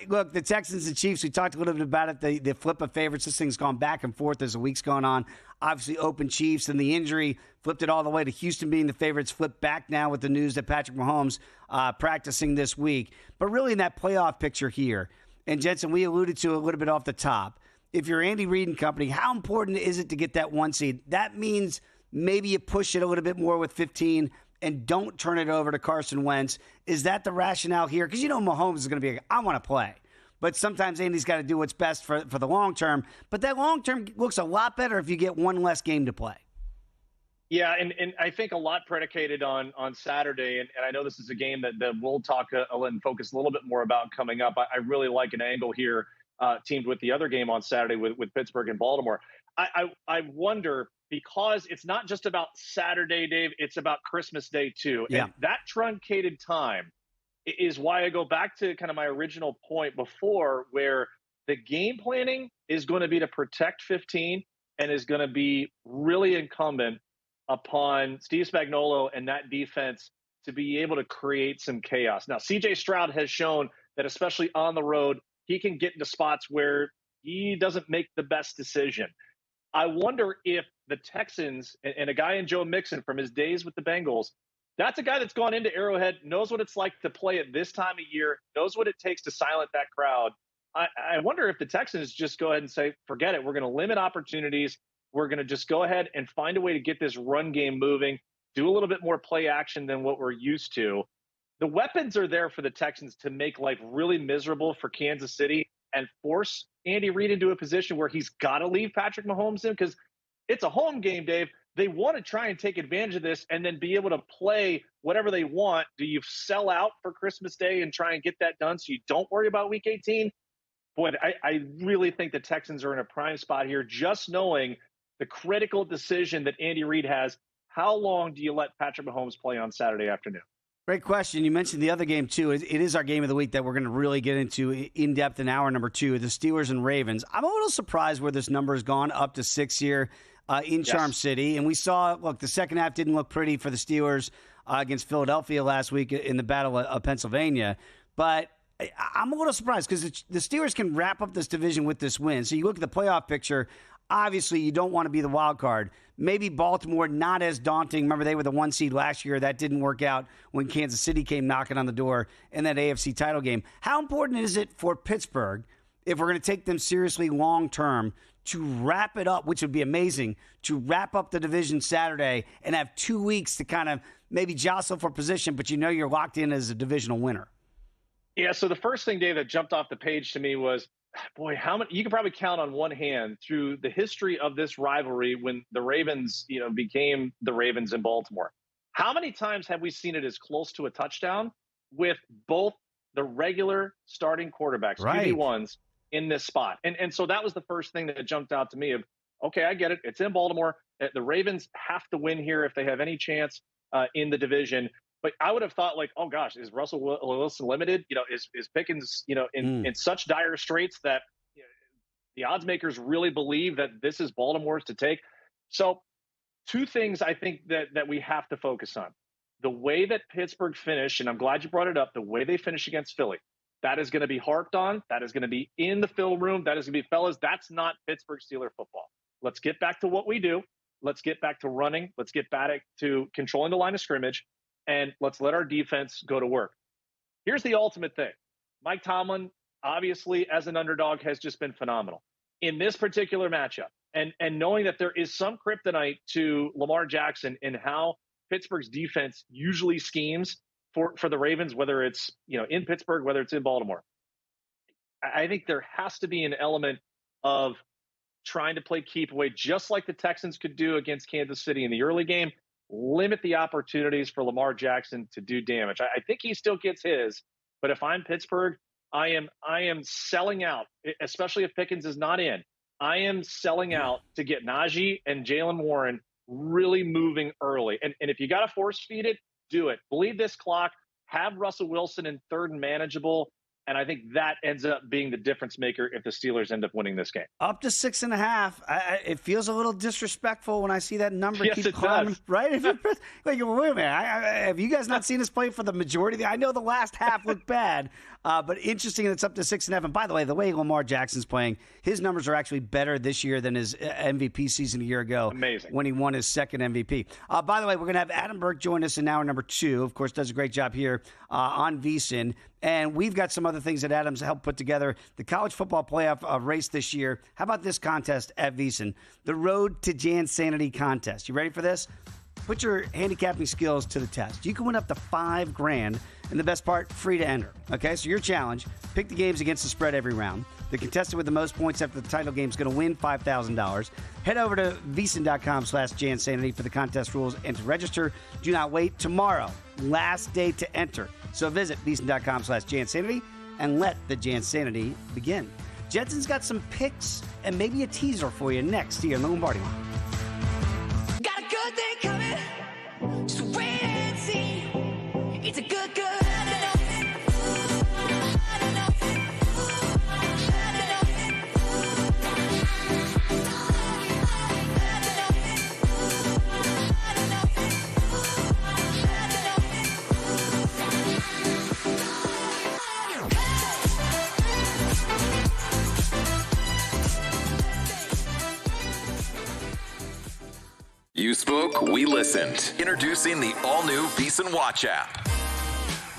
Look, the Texans and Chiefs, we talked a little bit about it, the flip of favorites. This thing's gone back and forth as the week's gone on. Obviously, open Chiefs, and the injury flipped it all the way to Houston being the favorites, flipped back now with the news that Patrick Mahomes practicing this week. But really in that playoff picture here, and Jensen, we alluded to a little bit off the top, if you're Andy Reid and company, how important is it to get that 1 seed? That means maybe you push it a little bit more with 15 and don't turn it over to Carson Wentz. Is that the rationale here? Because Mahomes is going to be I want to play. But sometimes Andy's got to do what's best for the long term. But that long term looks a lot better if you get one less game to play. Yeah, and I think a lot predicated on Saturday, and I know this is a game that we'll talk and focus a little bit more about coming up. I really like an angle here teamed with the other game on Saturday with Pittsburgh and Baltimore. I wonder, because it's not just about Saturday, Dave, it's about Christmas Day too. Yeah. And that truncated time is why I go back to kind of my original point before, where the game planning is going to be to protect 15 and is going to be really incumbent upon Steve Spagnuolo and that defense to be able to create some chaos. Now, CJ Stroud has shown that, especially on the road, he can get into spots where he doesn't make the best decision. I wonder if the Texans and a guy in Joe Mixon from his days with the Bengals, that's a guy that's gone into Arrowhead, knows what it's like to play at this time of year, knows what it takes to silence that crowd. I wonder if the Texans just go ahead and say, forget it. We're going to limit opportunities. We're going to just go ahead and find a way to get this run game moving, do a little bit more play action than what we're used to. The weapons are there for the Texans to make life really miserable for Kansas City and force Andy Reid into a position where he's got to leave Patrick Mahomes in, because it's a home game, Dave. They want to try and take advantage of this and then be able to play whatever they want. Do you sell out for Christmas Day and try and get that done so you don't worry about Week 18? Boy, I really think the Texans are in a prime spot here, just knowing the critical decision that Andy Reid has. How long do you let Patrick Mahomes play on Saturday afternoon? Great question. You mentioned the other game, too. It is our game of the week that we're going to really get into in depth in hour number 2, the Steelers and Ravens. I'm a little surprised where this number has gone up to 6 here in Charm City. And we saw, look, the second half didn't look pretty for the Steelers against Philadelphia last week in the Battle of Pennsylvania. But I'm a little surprised because the Steelers can wrap up this division with this win. So you look at the playoff picture. Obviously, you don't want to be the wild card. Maybe Baltimore, not as daunting. Remember, they were the 1 seed last year. That didn't work out when Kansas City came knocking on the door in that AFC title game. How important is it for Pittsburgh, if we're going to take them seriously long term, to wrap it up, which would be amazing, to wrap up the division Saturday and have 2 weeks to kind of maybe jostle for position, but you're locked in as a divisional winner? Yeah, so the first thing, Dave, that jumped off the page to me was, boy, how many, you can probably count on one hand through the history of this rivalry when the Ravens, became the Ravens in Baltimore. How many times have we seen it as close to a touchdown with both the regular starting quarterbacks, right, QB1s, in this spot? And so that was the first thing that jumped out to me of, okay, I get it. It's in Baltimore. The Ravens have to win here if they have any chance in the division. But I would have thought, like, oh gosh, is Russell Wilson limited? Is Pickens, in such dire straits that the odds makers really believe that this is Baltimore's to take? So 2 things I think that we have to focus on. The way that Pittsburgh finished, and I'm glad you brought it up, the way they finished against Philly, that is going to be harped on. That is going to be in the film room. That is going to be, fellas, that's not Pittsburgh Steeler football. Let's get back to what we do. Let's get back to running. Let's get back to controlling the line of scrimmage. And let's let our defense go to work. Here's the ultimate thing. Mike Tomlin, obviously, as an underdog, has just been phenomenal in this particular matchup. And knowing that there is some kryptonite to Lamar Jackson in how Pittsburgh's defense usually schemes for the Ravens, whether it's in Pittsburgh, whether it's in Baltimore. I think there has to be an element of trying to play keep away, just like the Texans could do against Kansas City in the early game. Limit the opportunities for Lamar Jackson to do damage. I think he still gets his, but if I'm Pittsburgh, I am selling out, especially if Pickens is not in. I am selling out to get Najee and Jaylen Warren really moving early. And if you got to force feed it, do it. Bleed this clock. Have Russell Wilson in third and manageable. And I think that ends up being the difference maker if the Steelers end up winning this game. Up to 6.5. It feels a little disrespectful when I see that number yes, keep it climbing. Does. Right? Like, wait a minute. Have you guys not seen us play for the majority? I know the last half looked bad, but interesting that it's up to 6.5. And by the way, the way Lamar Jackson's playing, his numbers are actually better this year than his MVP season a year ago. Amazing. When he won his second MVP. By the way, we're going to have Adam Burke join us in hour number 2. Of course, does a great job here on VSiN. And we've got some other things that Adam's helped put together. The college football playoff race this year. How about this contest at VSiN? The Road to Jan Sanity contest. You ready for this? Put your handicapping skills to the test. You can win up to $5,000, and the best part, free to enter. Okay, so your challenge, pick the games against the spread every round. The contestant with the most points after the title game is going to win $5,000. Head over to VSiN.com/JanSanity for the contest rules and to register. Do not wait. Tomorrow, last day to enter. So visit VSiN.com/JanSanity and let the Jansanity begin. Jensen's got some picks and maybe a teaser for you next here in the Lombardi Line. Got a good thing coming, just wait and see. It's a good. You spoke, we listened. Introducing the all-new VSiN Watch app.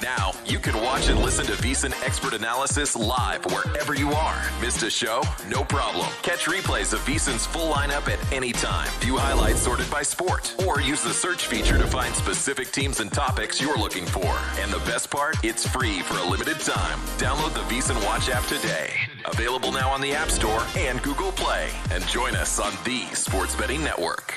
Now, you can watch and listen to VSiN expert analysis live wherever you are. Missed a show? No problem. Catch replays of VSiN's full lineup at any time. View highlights sorted by sport. Or use the search feature to find specific teams and topics you're looking for. And the best part? It's free for a limited time. Download the VSiN Watch app today. Available now on the App Store and Google Play. And join us on the Sports Betting Network.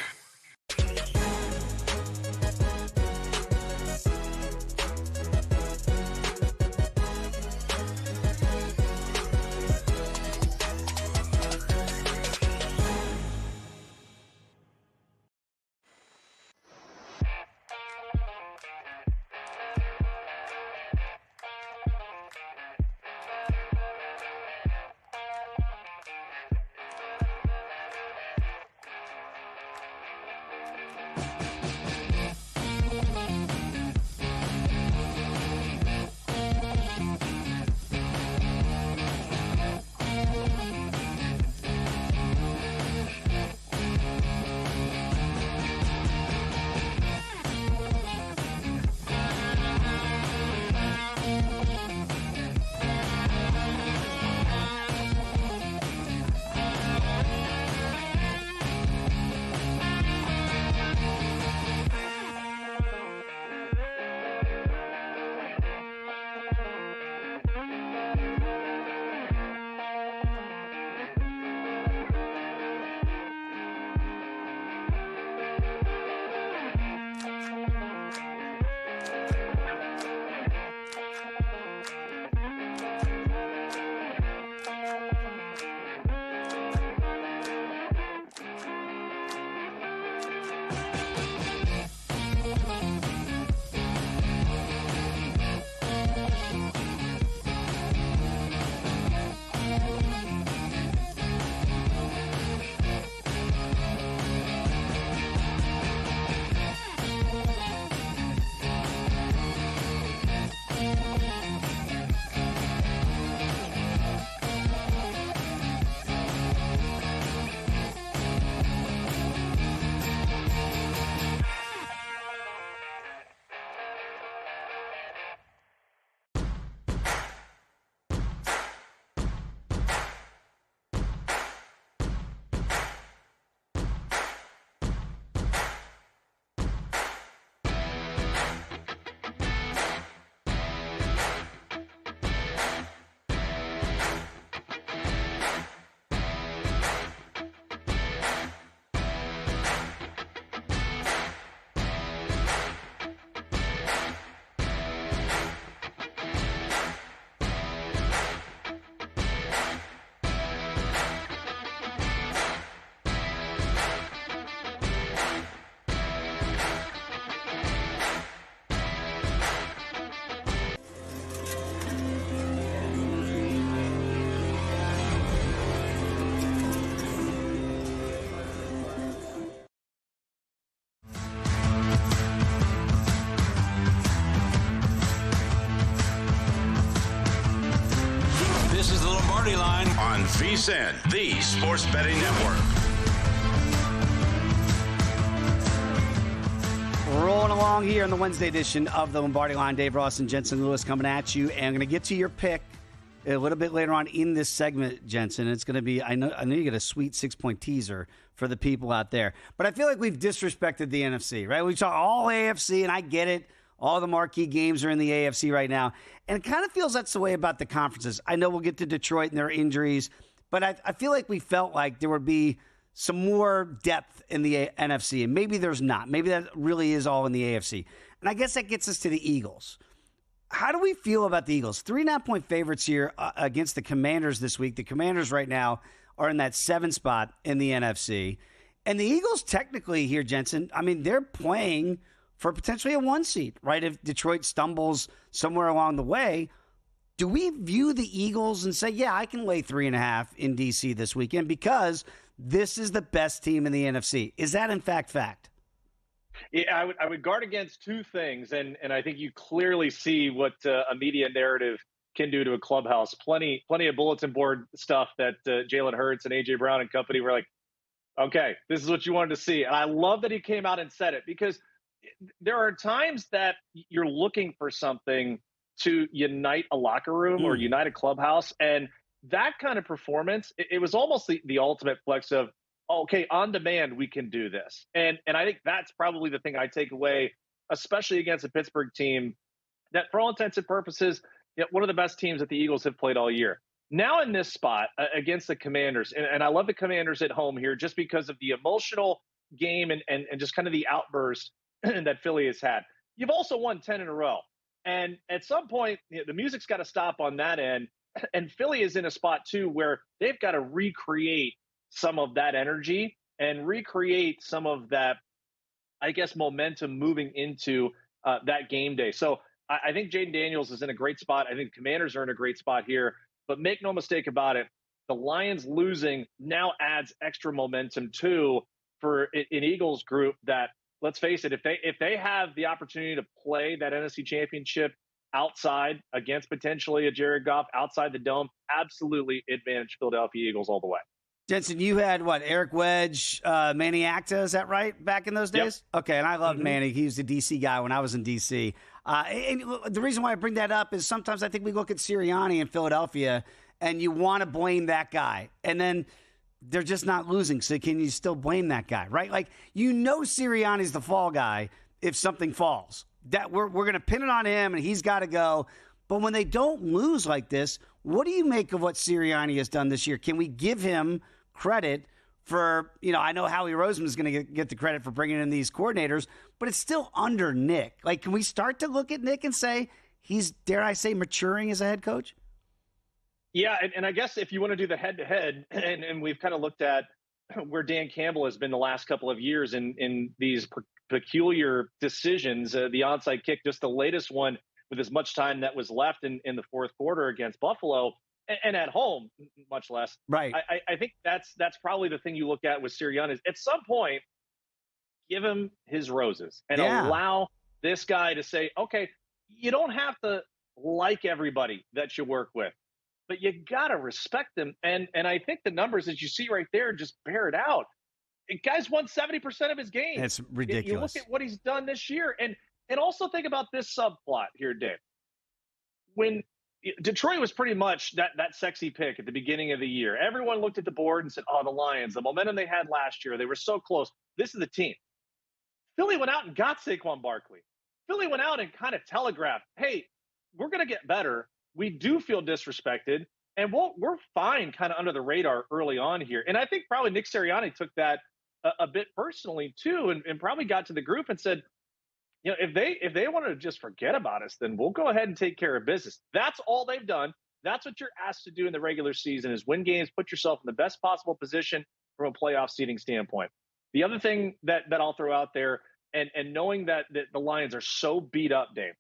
VSiN, the Sports Betting Network. Rolling along here on the Wednesday edition of the Lombardi Line. Dave Ross and Jensen Lewis coming at you. And I'm going to get to your pick a little bit later on in this segment, Jensen. It's going to be, I know you get a sweet 6-point teaser for the people out there. But I feel like we've disrespected the NFC, right? We talk all AFC, and I get it. All the marquee games are in the AFC right now. And it kind of feels that's the way about the conferences. I know we'll get to Detroit and their injuries, but I feel like we felt like there would be some more depth in the NFC, and maybe there's not. Maybe that really is all in the AFC. And I guess that gets us to the Eagles. How do we feel about the Eagles? 3.5-point favorites here against the Commanders this week. The Commanders right now are in that 7 spot in the NFC. And the Eagles technically here, Jensen, I mean, they're playing for potentially a 1 seed, right? If Detroit stumbles somewhere along the way, do we view the Eagles and say, yeah, I can lay 3.5 in D.C. this weekend because this is the best team in the NFC? Is that in fact? Yeah, I would guard against two things, and I think you clearly see what a media narrative can do to a clubhouse. Plenty of bulletin board stuff that Jalen Hurts and A.J. Brown and company were like, okay, this is what you wanted to see. And I love that he came out and said it, because there are times that you're looking for something to unite a locker room or unite a clubhouse, and that kind of performance, it was almost the ultimate flex of, okay, on demand, we can do this. And I think that's probably the thing I take away, especially against a Pittsburgh team that, for all intents and purposes, one of the best teams that the Eagles have played all year. Now in this spot against the Commanders, and I love the Commanders at home here just because of the emotional game and just kind of the outburst that Philly has had. You've also won 10 in a row. And at some point, the music's got to stop on that end. And Philly is in a spot, too, where they've got to recreate some of that energy and recreate some of that, I guess, momentum moving into that game day. So I think Jaden Daniels is in a great spot. I think the Commanders are in a great spot here. But make no mistake about it, the Lions losing now adds extra momentum, too, for an Eagles group that, let's face it, if they have the opportunity to play that NFC Championship outside against potentially a Jared Goff outside the dome, absolutely advantage Philadelphia Eagles all the way. Jensen, you had Eric Wedge, Manny Acta, is that right, back in those days? Yep. Okay, and I loved Manny. He was the D.C. guy when I was in D.C. And the reason why I bring that up is sometimes I think we look at Sirianni in Philadelphia, and you want to blame that guy. And then they're just not losing, so can you still blame that guy, right? Like, Sirianni's the fall guy if something falls. That we're going to pin it on him, and he's got to go. But when they don't lose like this, what do you make of what Sirianni has done this year? Can we give him credit for, I know Howie Roseman is going to get the credit for bringing in these coordinators, but it's still under Nick. Like, can we start to look at Nick and say he's, dare I say, maturing as a head coach? Yeah, and I guess if you want to do the head-to-head, and we've kind of looked at where Dan Campbell has been the last couple of years in these peculiar decisions, the onside kick, just the latest one with as much time that was left in the fourth quarter against Buffalo, and at home, much less. Right. I think that's probably the thing you look at with Sirianni is at some point, give him his roses and allow this guy to say, okay, you don't have to like everybody that you work with, but you got to respect them. And I think the numbers that you see right there just bear it out. The guy's won 70% of his games. It's ridiculous. You look at what he's done this year. And also think about this subplot here, Dave. When Detroit was pretty much that sexy pick at the beginning of the year, everyone looked at the board and said, oh, the Lions, the momentum they had last year, they were so close. This is the team. Philly went out and got Saquon Barkley. Philly went out and kind of telegraphed, hey, we're going to get better. We do feel disrespected, and we're fine kind of under the radar early on here. And I think probably Nick Sirianni took that a bit personally too, and probably got to the group and said, if they want to just forget about us, then we'll go ahead and take care of business. That's all they've done. That's what you're asked to do in the regular season is win games, put yourself in the best possible position from a playoff seeding standpoint. The other thing that I'll throw out there, and knowing that the Lions are so beat up, Dave,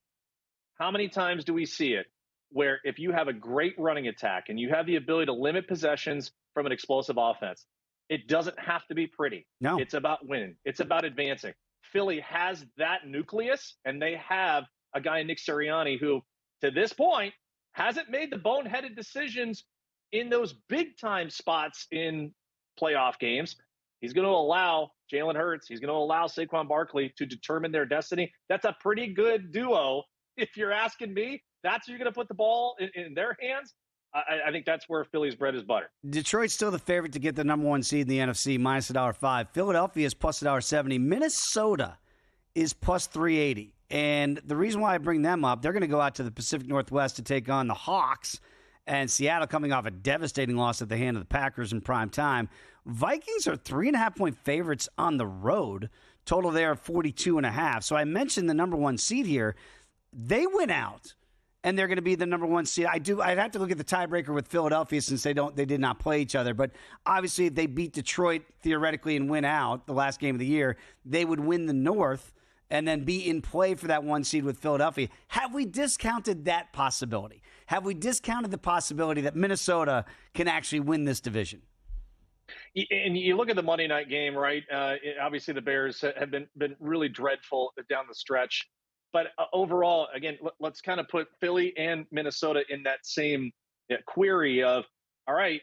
how many times do we see it where if you have a great running attack and you have the ability to limit possessions from an explosive offense, it doesn't have to be pretty. No. It's about winning. It's about advancing. Philly has that nucleus, and they have a guy, Nick Sirianni, who, to this point, hasn't made the boneheaded decisions in those big-time spots in playoff games, he's going to allow Jalen Hurts, he's going to allow Saquon Barkley to determine their destiny. That's a pretty good duo. If you're asking me, that's where you're going to put the ball in their hands. I think that's where Philly's bread is butter. Detroit's still the favorite to get the number one seed in the NFC, minus $1.05. Philadelphia is plus $1.70. Minnesota is plus 380. And the reason why I bring them up, they're going to go out to the Pacific Northwest to take on the Hawks, and Seattle coming off a devastating loss at the hand of the Packers in prime time. Vikings are 3.5-point favorites on the road. Total there of 42.5. So I mentioned the number one seed here. They went out, and they're going to be the number one seed. I'd have to look at the tiebreaker with Philadelphia since they did not play each other. But obviously, if they beat Detroit theoretically and win out the last game of the year, they would win the North and then be in play for that one seed with Philadelphia. Have we discounted that possibility? Have we discounted the possibility that Minnesota can actually win this division? And you look at the Monday night game, right? Obviously, the Bears have been really dreadful down the stretch. But overall, again, let's kind of put Philly and Minnesota in that same query of, all right,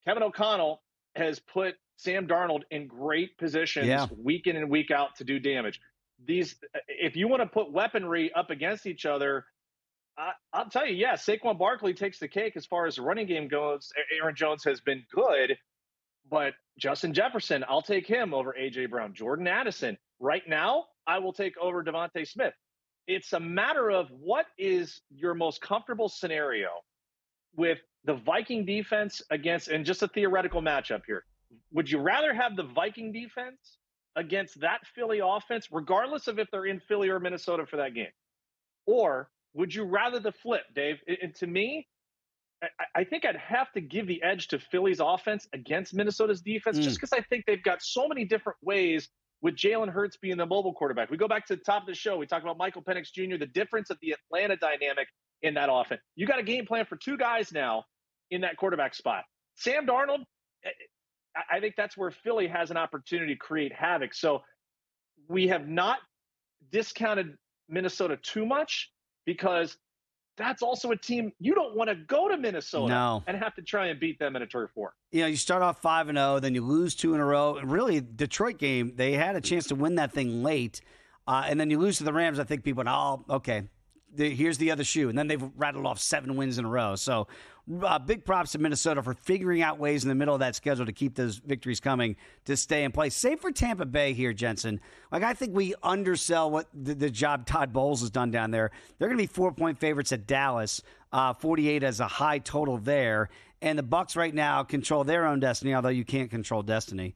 Kevin O'Connell has put Sam Darnold in great positions week in and week out to do damage. If you want to put weaponry up against each other, I'll tell you, Saquon Barkley takes the cake as far as the running game goes. Aaron Jones has been good, but Justin Jefferson, I'll take him over A.J. Brown. Jordan Addison, right now, I will take over Devontae Smith. It's a matter of what is your most comfortable scenario with the Viking defense against, and just a theoretical matchup here. Would you rather have the Viking defense against that Philly offense, regardless of if they're in Philly or Minnesota for that game? Or would you rather the flip, Dave? And to me, I think I'd have to give the edge to Philly's offense against Minnesota's defense, just because I think they've got so many different ways with Jalen Hurts being the mobile quarterback. We go back to the top of the show. We talked about Michael Penix Jr., the difference of the Atlanta dynamic in that offense. You got a game plan for two guys now in that quarterback spot. Sam Darnold, I think that's where Philly has an opportunity to create havoc. So we have not discounted Minnesota too much, because that's also a team you don't want to go to Minnesota and have to try and beat them in a turf war. You start off 5-0, then you lose 2 in a row. Really, Detroit game, they had a chance to win that thing late, and then you lose to the Rams. I think people, okay, here's the other shoe. And then they've rattled off 7 wins in a row. So big props to Minnesota for figuring out ways in the middle of that schedule to keep those victories coming to stay in place. Save for Tampa Bay here, Jensen. I think we undersell what the job Todd Bowles has done down there. They're going to be 4-point favorites at Dallas, 48 as a high total there. And the Bucs right now control their own destiny, although you can't control destiny.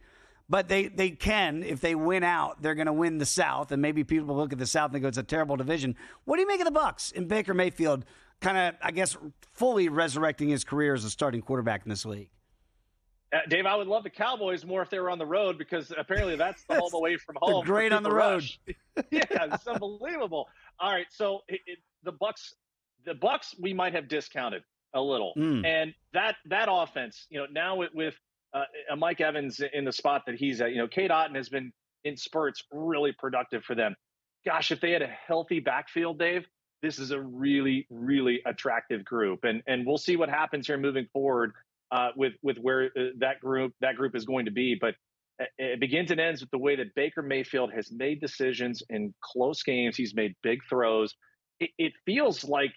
But they can, if they win out, they're going to win the South. And maybe people look at the South and go, it's a terrible division. What do you make of the Bucs and Baker Mayfield kind of, I guess, fully resurrecting his career as a starting quarterback in this league? Dave, I would love the Cowboys more if they were on the road, because apparently that's the home away from home. They're great on the road. It's unbelievable. All right, so the Bucs we might have discounted a little. And that offense, now with Mike Evans in the spot that he's at, Cade Otton has been in spurts really productive for them. Gosh, if they had a healthy backfield, Dave, this is a really, really attractive group. And we'll see what happens here moving forward with where that group is going to be. But it begins and ends with the way that Baker Mayfield has made decisions in close games. He's made big throws. It feels like,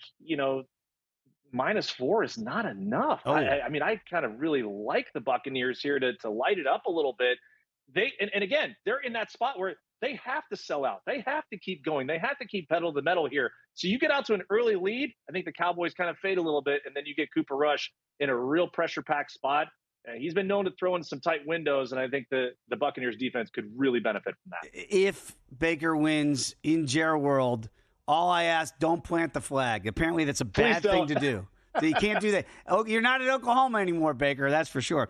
-4 is not enough. I kind of really like the Buccaneers here to light it up a little bit. And again, they're in that spot where they have to sell out. They have to keep going. They have to keep pedal to the metal here. So you get out to an early lead, I think the Cowboys kind of fade a little bit, and then you get Cooper Rush in a real pressure-packed spot. He's been known to throw in some tight windows, and I think the Buccaneers defense could really benefit from that. If Baker wins in Jerry World, all I ask, don't plant the flag. Apparently that's a bad thing to do. You can't do that. Oh, you're not at Oklahoma anymore, Baker. That's for sure.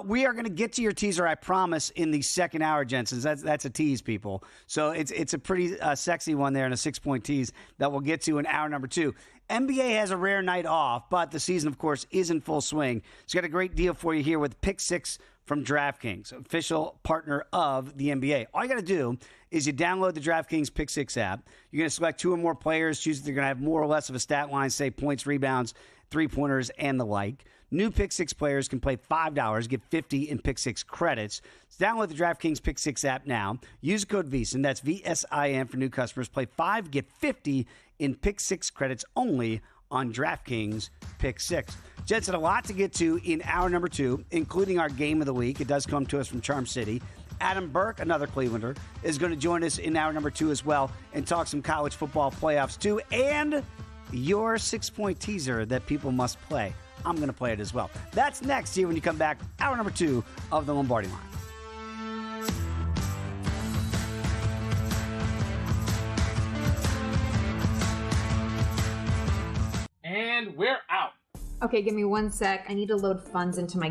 We are going to get to your teaser, I promise, in the second hour, Jensen. That's a tease, people. So it's a pretty sexy one there and a 6-point tease that we'll get to in hour number 2. NBA has a rare night off, but the season, of course, is in full swing. So got a great deal for you here with Pick 6 from DraftKings, official partner of the NBA. All you got to do is you download the DraftKings Pick 6 app. You're going to select 2 or more players, choose if they're going to have more or less of a stat line, say points, rebounds, 3-pointers, and the like. New Pick 6 players can play $5, get 50 in Pick 6 credits. So download the DraftKings Pick 6 app now. Use code VSiN, that's VSIN for new customers. Play 5, get 50 in Pick 6 credits only on DraftKings Pick 6. Jensen, a lot to get to in hour number 2, including our game of the week. It does come to us from Charm City. Adam Burke, another Clevelander, is going to join us in hour number 2 as well and talk some college football playoffs too, and your 6-point teaser that people must play. I'm going to play it as well. That's next here when you come back, hour number 2 of the Lombardi Line. And we're out. Okay, give me 1 sec. I need to load funds into my